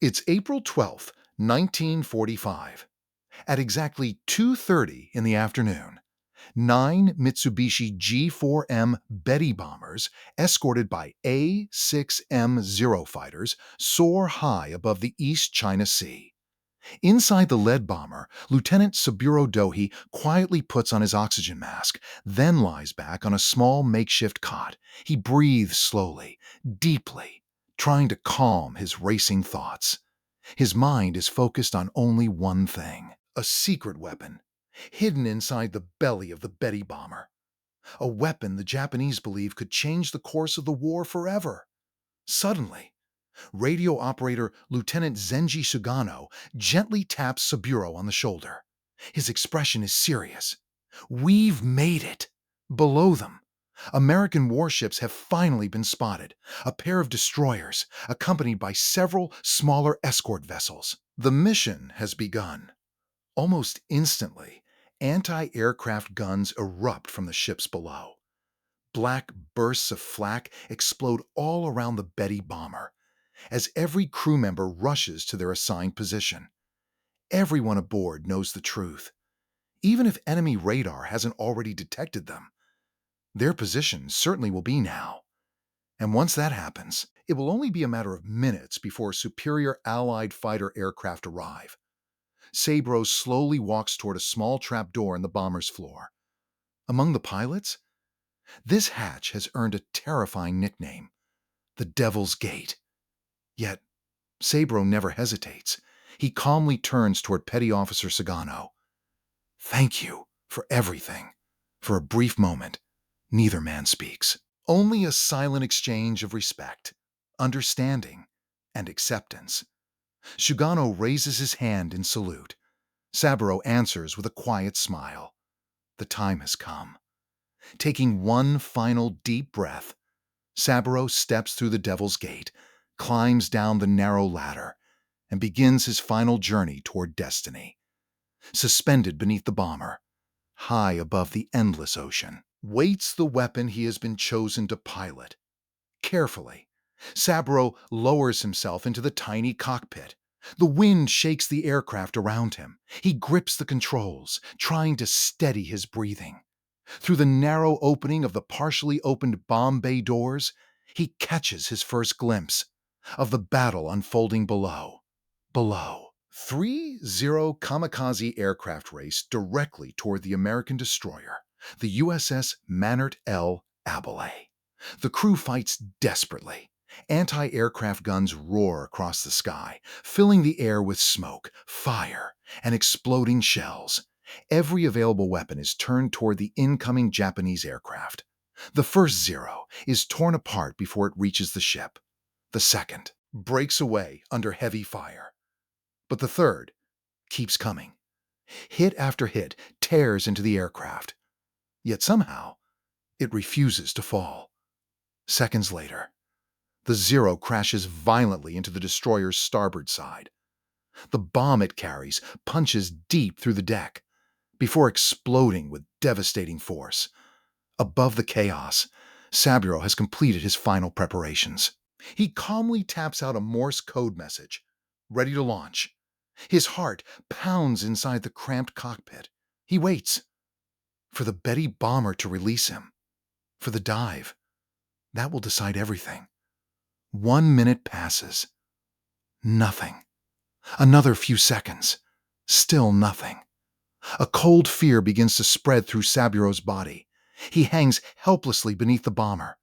It's April 12th, 1945. At exactly 2:30 in the afternoon, 9 Mitsubishi G-4M Betty bombers, escorted by A-6M Zero fighters, soar high above the East China Sea. Inside the lead bomber, Lieutenant Saburo Dohi quietly puts on his oxygen mask, then lies back on a small makeshift cot. He breathes slowly, deeply, trying to calm his racing thoughts. His mind is focused on only one thing: a secret weapon, hidden inside the belly of the Betty bomber. A weapon the Japanese believe could change the course of the war forever. Suddenly, radio operator Lieutenant Zenji Sugano gently taps Saburo on the shoulder. His expression is serious. "We've made it." Below them, American warships have finally been spotted, a pair of destroyers, accompanied by several smaller escort vessels. The mission has begun. Almost instantly, anti-aircraft guns erupt from the ships below. Black bursts of flak explode all around the Betty bomber as every crew member rushes to their assigned position. Everyone aboard knows the truth. Even if enemy radar hasn't already detected them, their position certainly will be now. And once that happens, it will only be a matter of minutes before superior Allied fighter aircraft arrive. Saburo slowly walks toward a small trap door in the bomber's floor. Among the pilots, this hatch has earned a terrifying nickname: the Devil's Gate. Yet, Saburo never hesitates. He calmly turns toward Petty Officer Sagano. "Thank you for everything." For a brief moment, neither man speaks. Only a silent exchange of respect, understanding, and acceptance. Sugano raises his hand in salute. Saburo answers with a quiet smile. The time has come. Taking one final deep breath, Saburo steps through the Devil's Gate, climbs down the narrow ladder, and begins his final journey toward destiny. Suspended beneath the bomber, high above the endless ocean, waits the weapon he has been chosen to pilot. Carefully, Saburo lowers himself into the tiny cockpit. The wind shakes the aircraft around him. He grips the controls, trying to steady his breathing. Through the narrow opening of the partially opened bomb bay doors, he catches his first glimpse of the battle unfolding below. Below. 3-0 Kamikaze aircraft race directly toward the American destroyer, the USS Mannert L, Abele. The crew fights desperately. Anti-aircraft guns roar across the sky, filling the air with smoke, fire, and exploding shells. Every available weapon is turned toward the incoming Japanese aircraft. The first Zero is torn apart before it reaches the ship. The second breaks away under heavy fire. But the third keeps coming. Hit after hit tears into the aircraft. Yet somehow, it refuses to fall. Seconds later, the Zero crashes violently into the destroyer's starboard side. The bomb it carries punches deep through the deck before exploding with devastating force. Above the chaos, Saburo has completed his final preparations. He calmly taps out a Morse code message, ready to launch. His heart pounds inside the cramped cockpit. He waits for the Betty bomber to release him, for the dive. That will decide everything. 1 minute passes. Nothing. Another few seconds. Still nothing. A cold fear begins to spread through Saburo's body. He hangs helplessly beneath the bomber,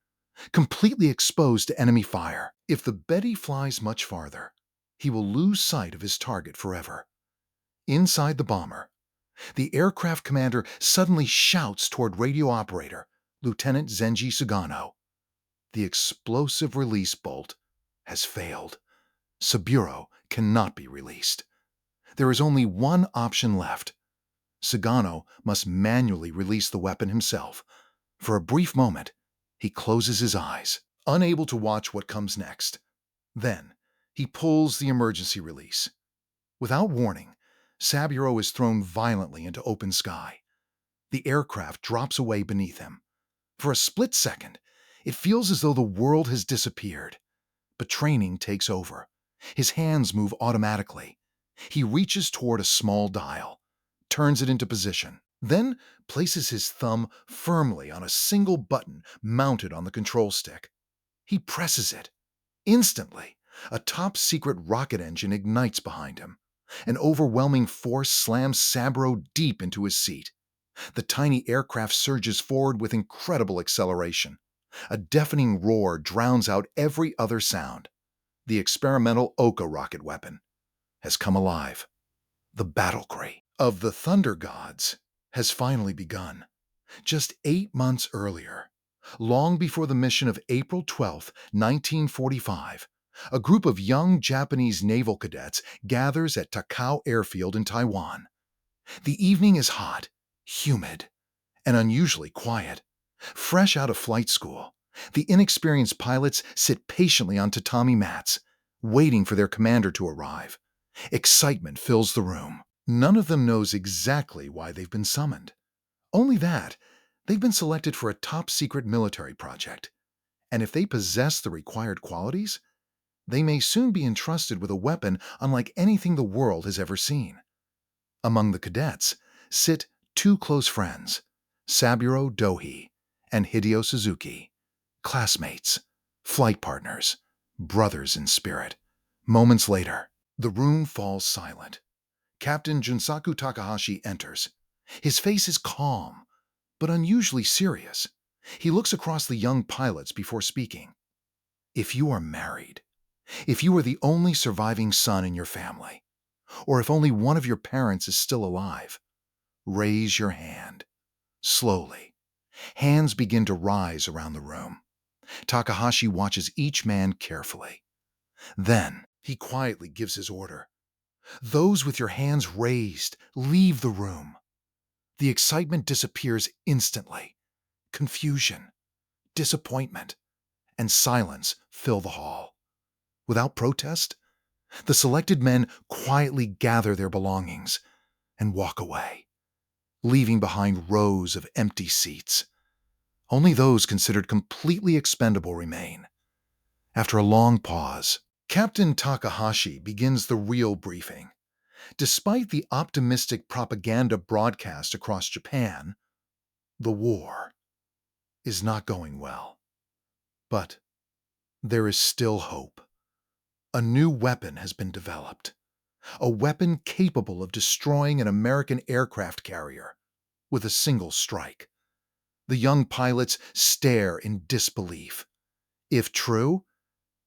completely exposed to enemy fire. If the Betty flies much farther, he will lose sight of his target forever. Inside the bomber, the aircraft commander suddenly shouts toward radio operator Lieutenant Zenji Sugano. The explosive release bolt has failed. Saburo cannot be released. There is only one option left. Sugano must manually release the weapon himself. For a brief moment, he closes his eyes, unable to watch what comes next. Then, he pulls the emergency release. Without warning, Saburo is thrown violently into open sky. The aircraft drops away beneath him. For a split second, it feels as though the world has disappeared. But training takes over. His hands move automatically. He reaches toward a small dial, turns it into position, then places his thumb firmly on a single button mounted on the control stick. He presses it. Instantly, a top-secret rocket engine ignites behind him. An overwhelming force slams Saburo deep into his seat. The tiny aircraft surges forward with incredible acceleration. A deafening roar drowns out every other sound. The experimental Ohka rocket weapon has come alive. The battlecry of the Thunder Gods has finally begun. Just 8 months earlier, long before the mission of April 12, 1945, a group of young Japanese naval cadets gathers at Takao Airfield in Taiwan. The evening is hot, humid, and unusually quiet. Fresh out of flight school, the inexperienced pilots sit patiently on tatami mats, waiting for their commander to arrive. Excitement fills the room. None of them knows exactly why they've been summoned. Only that they've been selected for a top-secret military project, and if they possess the required qualities, they may soon be entrusted with a weapon unlike anything the world has ever seen. Among the cadets sit 2 close friends, Saburo Dohi and Hideo Suzuki, classmates, flight partners, brothers in spirit. Moments later, the room falls silent. Captain Junsaku Takahashi enters. His face is calm, but unusually serious. He looks across the young pilots before speaking. If you are married, if you are the only surviving son in your family, or if only one of your parents is still alive, raise your hand. Slowly, hands begin to rise around the room. Takahashi watches each man carefully. Then he quietly gives his order. Those with your hands raised, leave the room. The excitement disappears instantly. Confusion, disappointment, and silence fill the hall. Without protest, the selected men quietly gather their belongings and walk away, leaving behind rows of empty seats. Only those considered completely expendable remain. After a long pause, Captain Takahashi begins the real briefing. Despite the optimistic propaganda broadcast across Japan, the war is not going well. But there is still hope. A new weapon has been developed. A weapon capable of destroying an American aircraft carrier with a single strike. The young pilots stare in disbelief. If true,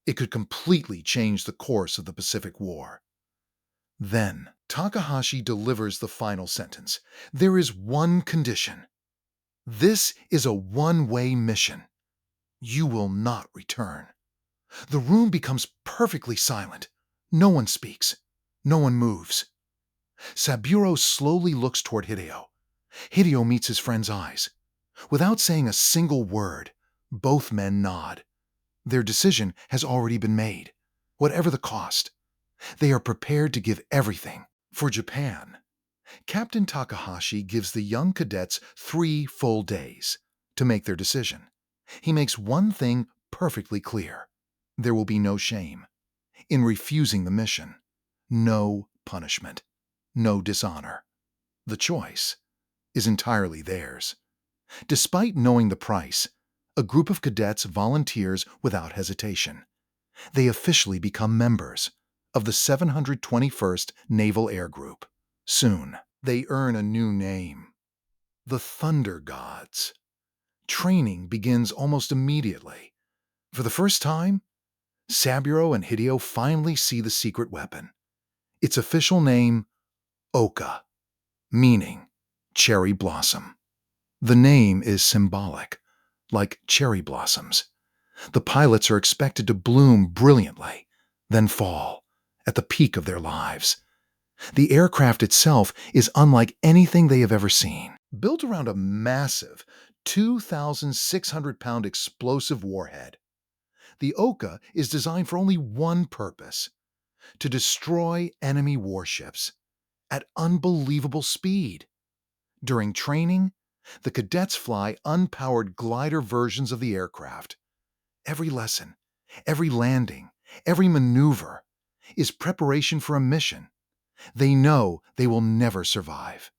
it could completely change the course of the Pacific War. Then, Takahashi delivers the final sentence. There is one condition. This is a one-way mission. You will not return. The room becomes perfectly silent. No one speaks. No one moves. Saburo slowly looks toward Hideo. Hideo meets his friend's eyes. Without saying a single word, both men nod. Their decision has already been made, whatever the cost. They are prepared to give everything for Japan. Captain Takahashi gives the young cadets 3 full days to make their decision. He makes one thing perfectly clear. There will be no shame. In refusing the mission, no punishment, no dishonor. The choice is entirely theirs. Despite knowing the price, a group of cadets volunteers without hesitation. They officially become members of the 721st Naval Air Group. Soon, they earn a new name, the Thunder Gods. Training begins almost immediately. For the first time, Saburo and Hideo finally see the secret weapon. Its official name, Ohka, meaning cherry blossom. The name is symbolic, like cherry blossoms. The pilots are expected to bloom brilliantly, then fall at the peak of their lives. The aircraft itself is unlike anything they have ever seen. Built around a massive 2,600-pound explosive warhead, the Ohka is designed for only one purpose: to destroy enemy warships at unbelievable speed. During training, the cadets fly unpowered glider versions of the aircraft. Every lesson, every landing, every maneuver is preparation for a mission. They know they will never survive.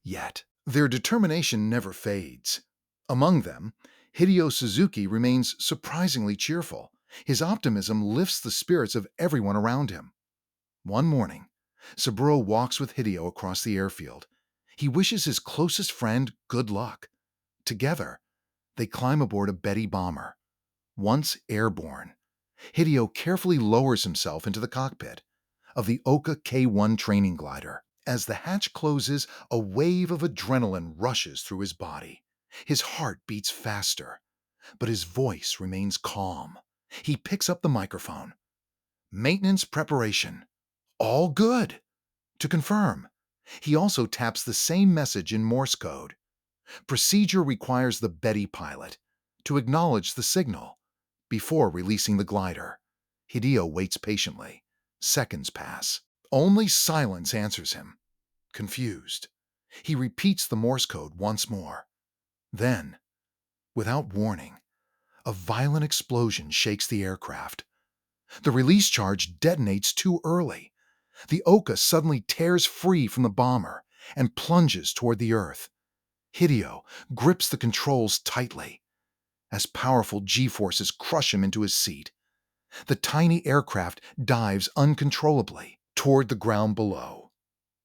Yet, their determination never fades. Among them, Hideo Suzuki remains surprisingly cheerful. His optimism lifts the spirits of everyone around him. One morning, Saburo walks with Hideo across the airfield. He wishes his closest friend good luck. Together, they climb aboard a Betty bomber. Once airborne, Hideo carefully lowers himself into the cockpit of the Ohka K-1 training glider. As the hatch closes, a wave of adrenaline rushes through his body. His heart beats faster, but his voice remains calm. He picks up the microphone. Maintenance preparation. All good. To confirm. He also taps the same message in Morse code. Procedure requires the Betty pilot to acknowledge the signal before releasing the glider. Hideo waits patiently. Seconds pass. Only silence answers him. Confused, he repeats the Morse code once more. Then, without warning, a violent explosion shakes the aircraft. The release charge detonates too early. The Ohka suddenly tears free from the bomber and plunges toward the Earth. Hideo grips the controls tightly as powerful G-forces crush him into his seat. The tiny aircraft dives uncontrollably toward the ground below.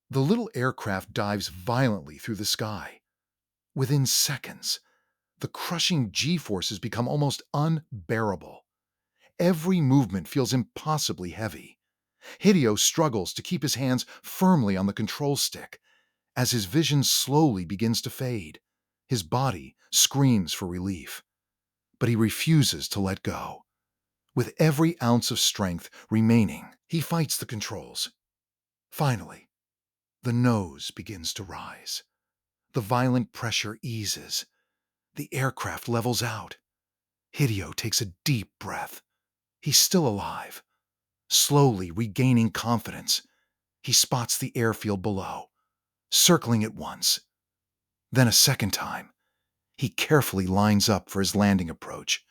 The little aircraft dives violently through the sky. Within seconds, the crushing G-forces become almost unbearable. Every movement feels impossibly heavy. Hideo struggles to keep his hands firmly on the control stick as his vision slowly begins to fade. His body screams for relief, but he refuses to let go. With every ounce of strength remaining, he fights the controls. Finally, the nose begins to rise. The violent pressure eases. The aircraft levels out. Hideo takes a deep breath. He's still alive. Slowly regaining confidence, he spots the airfield below, circling it once. Then a second time, he carefully lines up for his landing approach.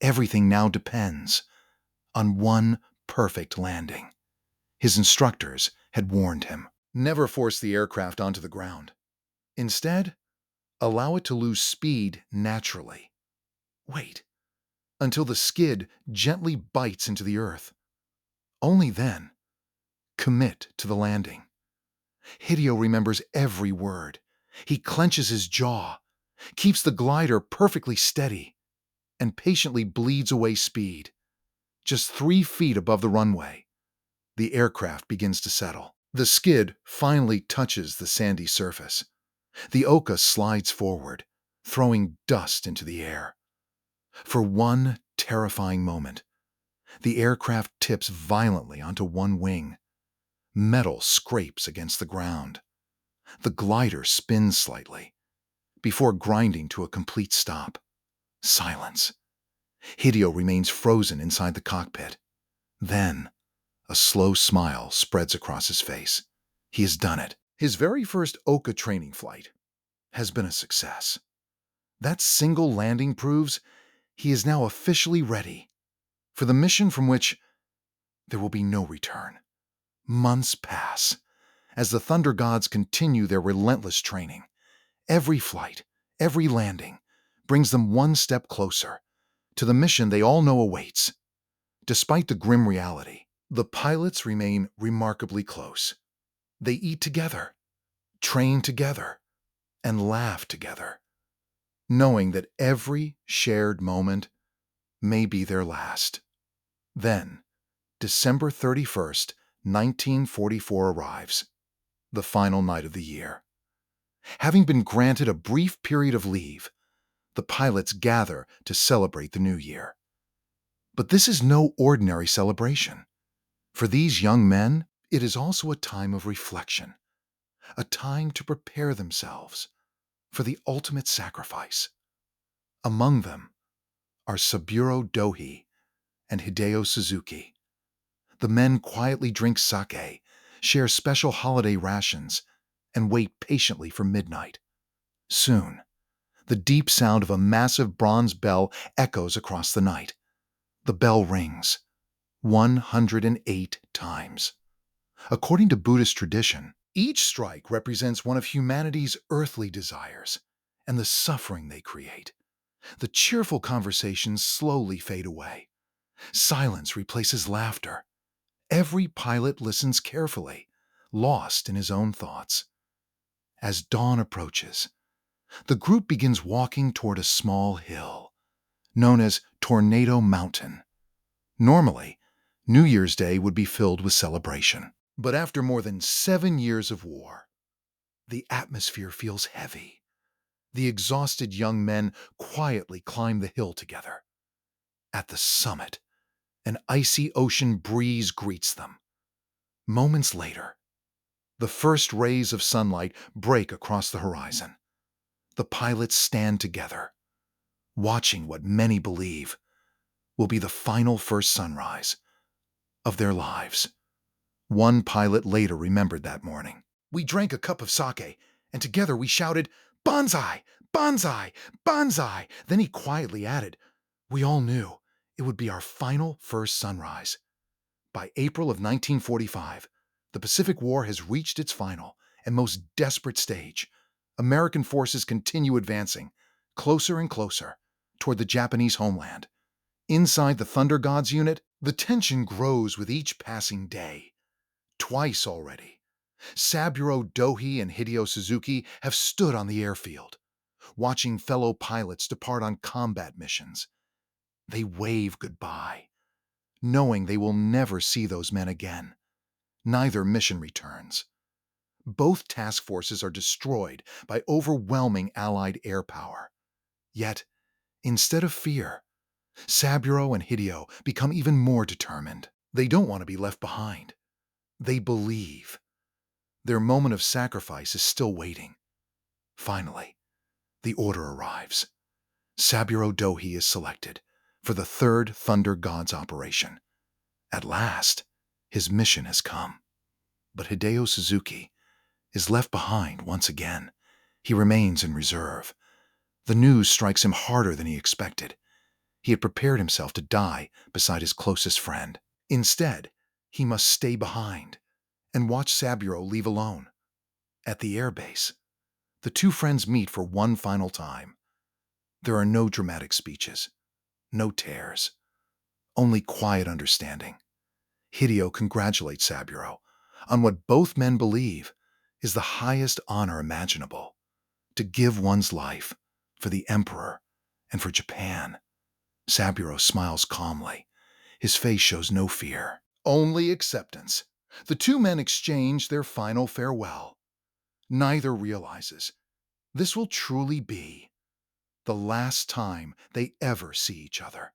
Everything now depends on one perfect landing. His instructors had warned him. Never force the aircraft onto the ground. Instead, allow it to lose speed naturally. Wait until the skid gently bites into the earth. Only then, commit to the landing. Hideo remembers every word. He clenches his jaw, keeps the glider perfectly steady, and patiently bleeds away speed. Just 3 feet above the runway, the aircraft begins to settle. The skid finally touches the sandy surface. The Ohka slides forward, throwing dust into the air. For one terrifying moment, the aircraft tips violently onto one wing. Metal scrapes against the ground. The glider spins slightly, before grinding to a complete stop. Silence. Hideo remains frozen inside the cockpit. Then, a slow smile spreads across his face. He has done it. His very first Ohka training flight has been a success. That single landing proves he is now officially ready for the mission from which there will be no return. Months pass as the Thunder Gods continue their relentless training. Every flight, every landing, brings them one step closer to the mission they all know awaits. Despite the grim reality, the pilots remain remarkably close. They eat together, train together, and laugh together, knowing that every shared moment may be their last. Then, December 31st, 1944 arrives, the final night of the year. Having been granted a brief period of leave, the pilots gather to celebrate the new year. But this is no ordinary celebration. For these young men, it is also a time of reflection, a time to prepare themselves for the ultimate sacrifice. Among them are Saburo Dohi and Hideo Suzuki. The men quietly drink sake, share special holiday rations, and wait patiently for midnight. Soon, the deep sound of a massive bronze bell echoes across the night. The bell rings. 108 times. According to Buddhist tradition, each strike represents one of humanity's earthly desires and the suffering they create. The cheerful conversations slowly fade away. Silence replaces laughter. Every pilot listens carefully, lost in his own thoughts. As dawn approaches, the group begins walking toward a small hill, known as Tornado Mountain. Normally, New Year's Day would be filled with celebration. But after more than 7 years of war, the atmosphere feels heavy. The exhausted young men quietly climb the hill together. At the summit, an icy ocean breeze greets them. Moments later, the first rays of sunlight break across the horizon. The pilots stand together, watching what many believe will be the final first sunrise of their lives. One pilot later remembered that morning. "We drank a cup of sake, and together we shouted, 'Banzai! Banzai! Banzai!' Then he quietly added, 'We all knew it would be our final first sunrise.'" By April of 1945, the Pacific War has reached its final and most desperate stage. American forces continue advancing, closer and closer, toward the Japanese homeland. Inside the Thunder Gods unit, the tension grows with each passing day. Twice already, Saburo Dohi and Hideo Suzuki have stood on the airfield, watching fellow pilots depart on combat missions. They wave goodbye, knowing they will never see those men again. Neither mission returns. Both task forces are destroyed by overwhelming Allied air power. Yet, instead of fear, Saburo and Hideo become even more determined. They don't want to be left behind. They believe. Their moment of sacrifice is still waiting. Finally, the order arrives. Saburo Dohi is selected for the third Thunder Gods operation. At last, his mission has come. But Hideo Suzuki is left behind once again. He remains in reserve. The news strikes him harder than he expected. He had prepared himself to die beside his closest friend. Instead, he must stay behind and watch Saburo leave alone. At the airbase, the two friends meet for one final time. There are no dramatic speeches, no tears, only quiet understanding. Hideo congratulates Saburo on what both men believe is the highest honor imaginable, to give one's life for the Emperor and for Japan. Saburo smiles calmly. His face shows no fear, only acceptance. The two men exchange their final farewell. Neither realizes this will truly be the last time they ever see each other.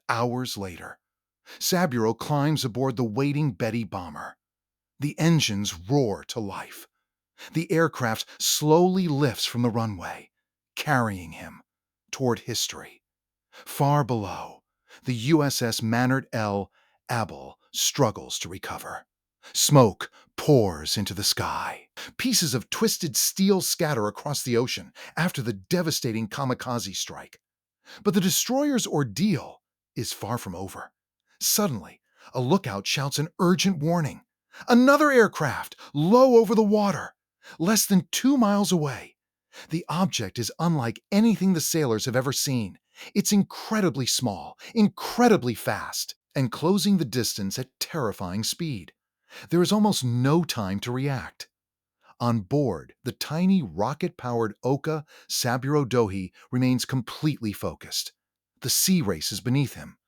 Hours later, Saburo climbs aboard the waiting Betty bomber. The engines roar to life. The aircraft slowly lifts from the runway, carrying him toward history. Far below, the USS Mannert L, Abele, struggles to recover. Smoke pours into the sky. Pieces of twisted steel scatter across the ocean after the devastating Kamikaze strike. But the destroyer's ordeal is far from over. Suddenly, a lookout shouts an urgent warning. Another aircraft, low over the water, less than 2 miles away. The object is unlike anything the sailors have ever seen. It's incredibly small, incredibly fast, and closing the distance at terrifying speed. There is almost no time to react. On board, the tiny rocket-powered Ohka, Saburo Dohi remains completely focused. The sea races beneath him.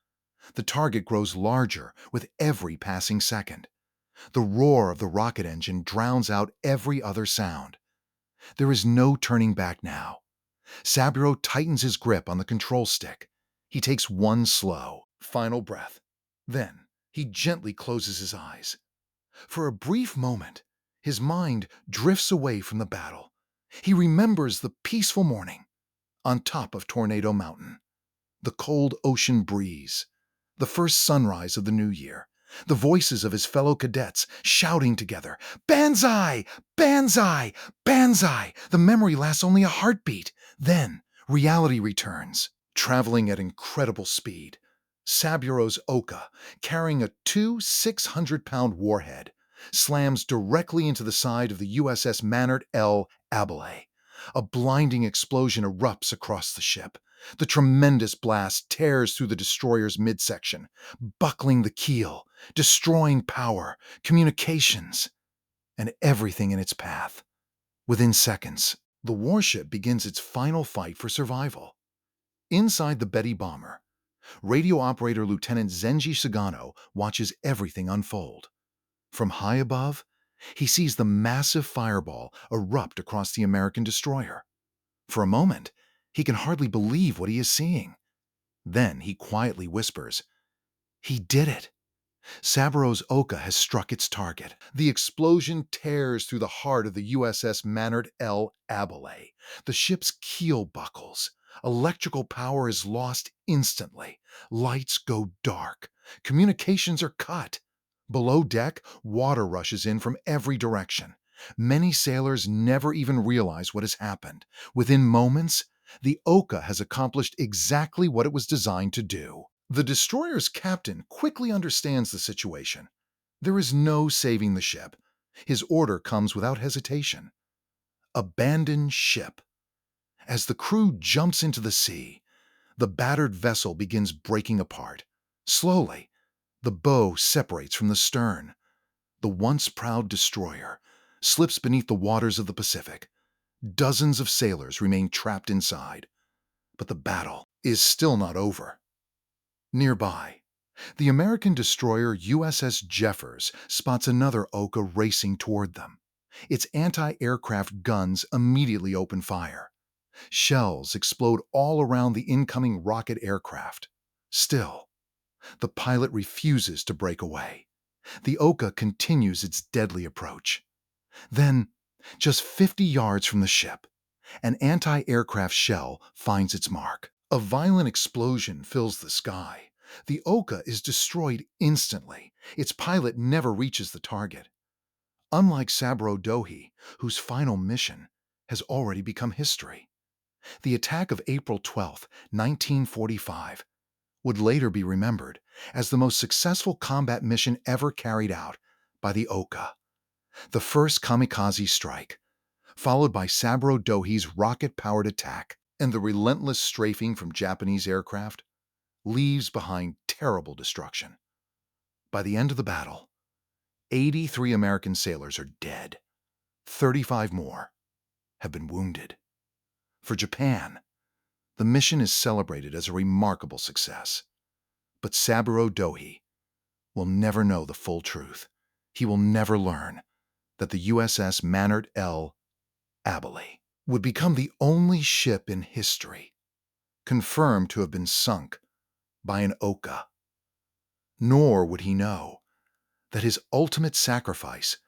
The target grows larger with every passing second. The roar of the rocket engine drowns out every other sound. There is no turning back now. Saburo tightens his grip on the control stick. He takes one slow, final breath. Then, he gently closes his eyes. For a brief moment, his mind drifts away from the battle. He remembers the peaceful morning on top of Tornado Mountain, the cold ocean breeze, the first sunrise of the new year, the voices of his fellow cadets shouting together, "Banzai! Banzai! Banzai!" The memory lasts only a heartbeat. Then, reality returns, traveling at incredible speed. Saburo's Ohka, carrying a two 600-pound warhead, slams directly into the side of the USS Mannert L. Abele. A blinding explosion erupts across the ship. The tremendous blast tears through the destroyer's midsection, buckling the keel, destroying power, communications, and everything in its path. Within seconds, the warship begins its final fight for survival. Inside the Betty bomber, radio operator Lieutenant Zenji Sugano watches everything unfold. From high above, he sees the massive fireball erupt across the American destroyer. For a moment, he can hardly believe what he is seeing. Then he quietly whispers, "He did it! Saburo's Ohka has struck its target." The explosion tears through the heart of the USS Mannert L. Abele. The ship's keel buckles. Electrical power is lost instantly. Lights go dark. Communications are cut. Below deck, water rushes in from every direction. Many sailors never even realize what has happened. Within moments, the Ohka has accomplished exactly what it was designed to do. The destroyer's captain quickly understands the situation. There is no saving the ship. His order comes without hesitation. Abandon ship. As the crew jumps into the sea, the battered vessel begins breaking apart. Slowly, the bow separates from the stern. The once proud destroyer slips beneath the waters of the Pacific. Dozens of sailors remain trapped inside. But the battle is still not over. Nearby, the American destroyer USS Jeffers spots another Ohka racing toward them. Its anti-aircraft guns immediately open fire. Shells explode all around the incoming rocket aircraft. Still, the pilot refuses to break away. The Ohka continues its deadly approach. Then, just 50 yards from the ship, an anti-aircraft shell finds its mark. A violent explosion fills the sky. The Ohka is destroyed instantly. Its pilot never reaches the target. Unlike Saburo Dohi, whose final mission has already become history. The attack of April 12, 1945, would later be remembered as the most successful combat mission ever carried out by the Ohka. The first kamikaze strike, followed by Saburo Dohi's rocket-powered attack and the relentless strafing from Japanese aircraft, leaves behind terrible destruction. By the end of the battle, 83 American sailors are dead. 35 more have been wounded. For Japan, the mission is celebrated as a remarkable success. But Saburo Dohi will never know the full truth. He will never learn that the USS Mannert L. Abele would become the only ship in history confirmed to have been sunk by an Ohka. Nor would he know that his ultimate sacrifice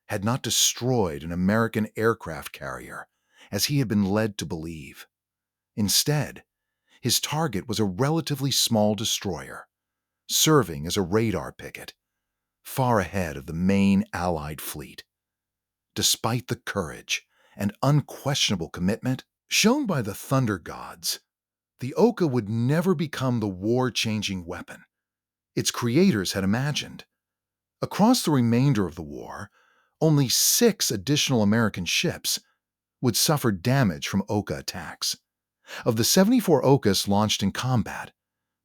had not destroyed an American aircraft carrier, as he had been led to believe. Instead, his target was a relatively small destroyer, serving as a radar picket, far ahead of the main Allied fleet. Despite the courage and unquestionable commitment shown by the Thunder Gods, the Ohka would never become the war-changing weapon its creators had imagined. Across the remainder of the war, only 6 additional American ships would suffer damage from Ohka attacks. Of the 74 Ohkas launched in combat,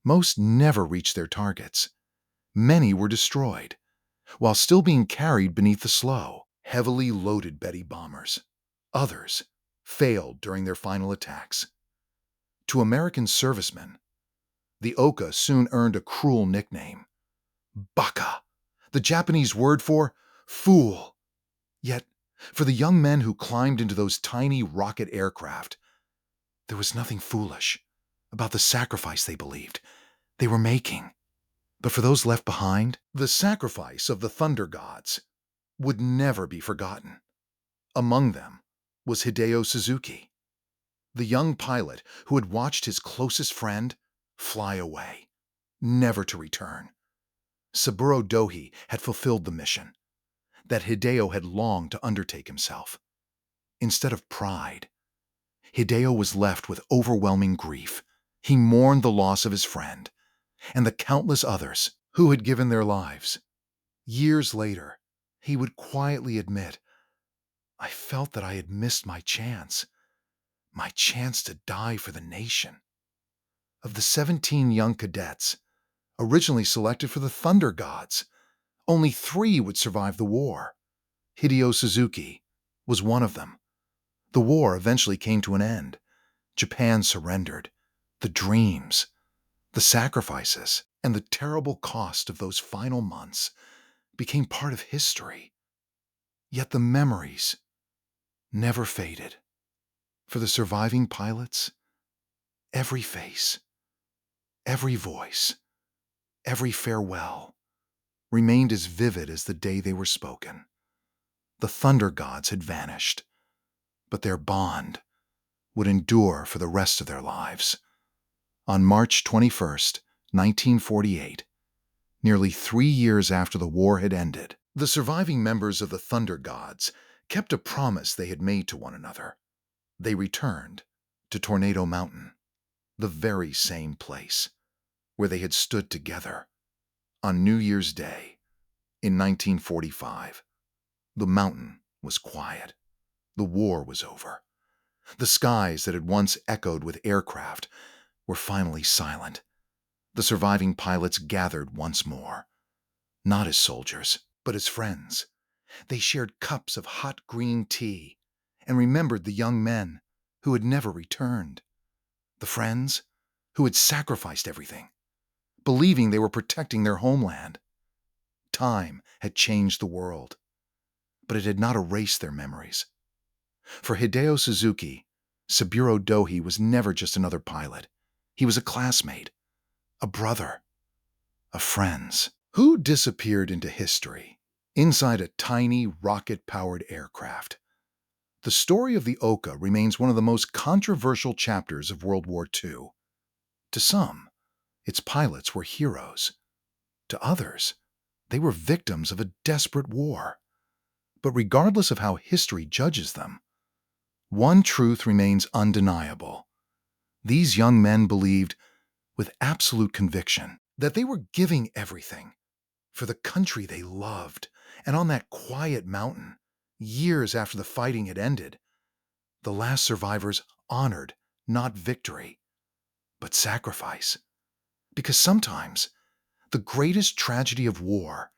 most never reached their targets. Many were destroyed, while still being carried beneath the slow, heavily loaded Betty bombers. Others failed during their final attacks. To American servicemen, the Ohka soon earned a cruel nickname, Baka, the Japanese word for fool. Yet, for the young men who climbed into those tiny rocket aircraft, there was nothing foolish about the sacrifice they believed they were making. But for those left behind, the sacrifice of the Thunder Gods would never be forgotten. Among them was Hideo Suzuki, the young pilot who had watched his closest friend fly away, never to return. Saburo Dohi had fulfilled the mission that Hideo had longed to undertake himself. Instead of pride, Hideo was left with overwhelming grief. He mourned the loss of his friend. and the countless others who had given their lives. Years later, he would quietly admit, "I felt that I had missed my chance to die for the nation." Of the 17 young cadets originally selected for the Thunder Gods, only 3 would survive the war. Hideo Suzuki was one of them. The war eventually came to an end. Japan surrendered. The dreams, the sacrifices, and the terrible cost of those final months became part of history. Yet the memories never faded. For the surviving pilots, every face, every voice, every farewell remained as vivid as the day they were spoken. The Thunder Gods had vanished, but their bond would endure for the rest of their lives. On March 21st, 1948, nearly 3 years after the war had ended, the surviving members of the Thunder Gods kept a promise they had made to one another. They returned to Tornado Mountain, the very same place where they had stood together on New Year's Day in 1945. The mountain was quiet. The war was over. The skies that had once echoed with aircraft were finally silent. The surviving pilots gathered once more, not as soldiers, but as friends. They shared cups of hot green tea and remembered the young men who had never returned. The friends who had sacrificed everything, believing they were protecting their homeland. Time had changed the world, but it had not erased their memories. For Hideo Suzuki, Saburo Dohi was never just another pilot. He was a classmate, a brother, a friend who disappeared into history inside a tiny rocket-powered aircraft. The story of the Ohka remains one of the most controversial chapters of World War II. To some, its pilots were heroes. To others, they were victims of a desperate war. But regardless of how history judges them, one truth remains undeniable. These young men believed, with absolute conviction, that they were giving everything for the country they loved. And on that quiet mountain, years after the fighting had ended, the last survivors honored not victory, but sacrifice. Because sometimes the greatest tragedy of war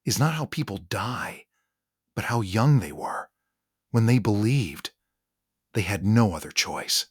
is not how people die, but how young they were when they believed they had no other choice.